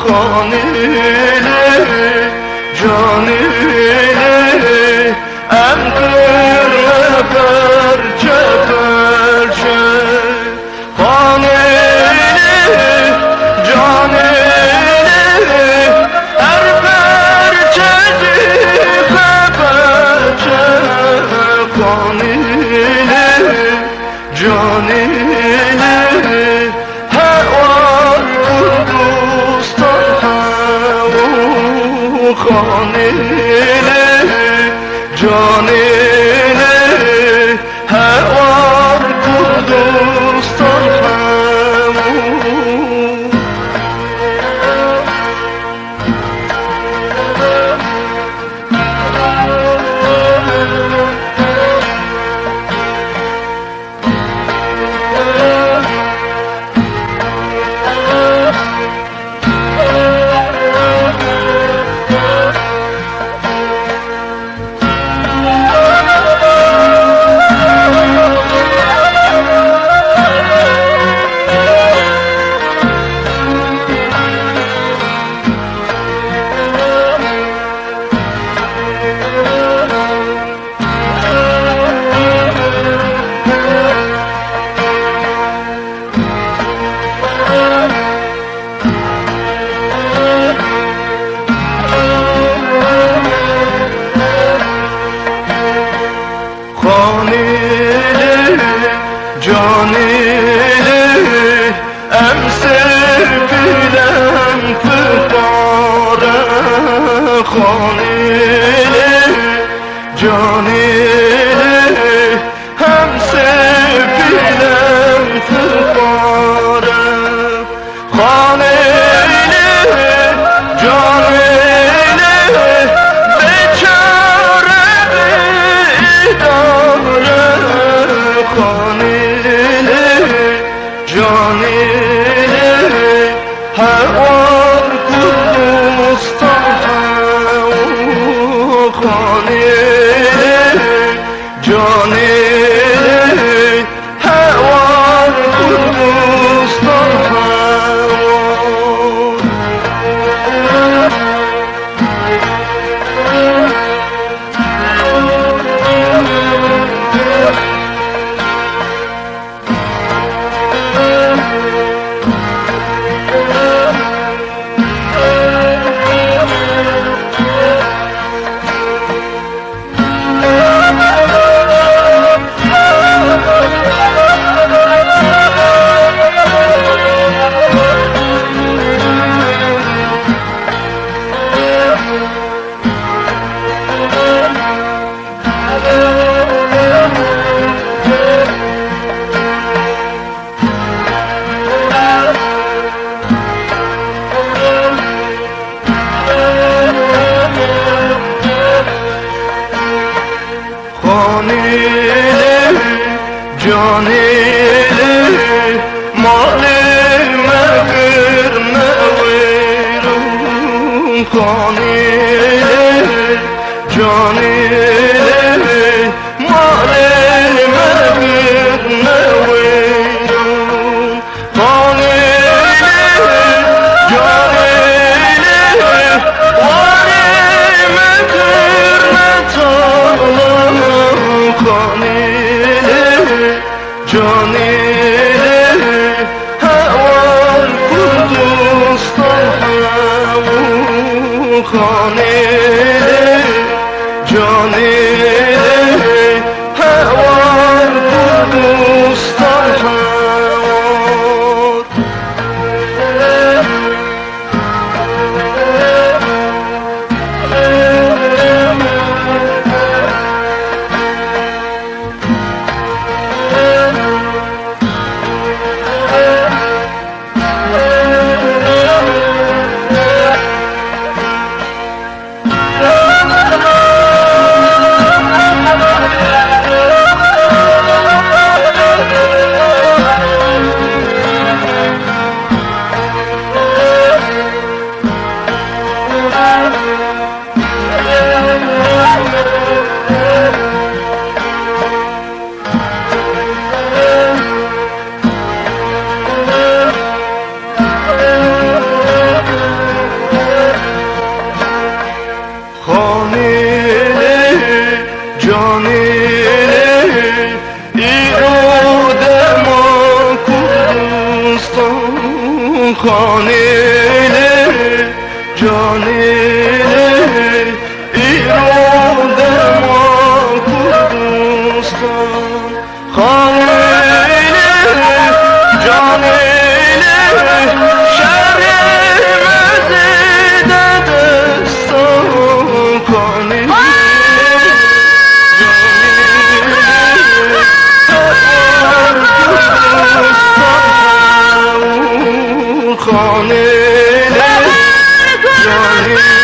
خانیله جانیله ام قرمه پرچه پرچه خانیله جانیله ار پرچه دیپه پرچه خانیله جانیله هوار کردستان هوا خانیله جانیله هوار کردستان هوا جانیله ام سرپیلم فقاره خانیله جانیله هم سرپیلم فقاره خانیله جانیله بیچاره بیداره خانیله جانیله هوار کردستان هوا خانیله جانیله هوار کردستان هوا خانیله جانیله مال مگر نویرون خانیله جانیله مال مگر نویرون خانیله جانیله مال مگر نتالم خانیله جانیله هوار کردستان هوا خانیله جانیله هوار کردستان هوا خانه جانه ایران در ما کردستان خانه جانه شهر مزید دستان خانه خانه جانه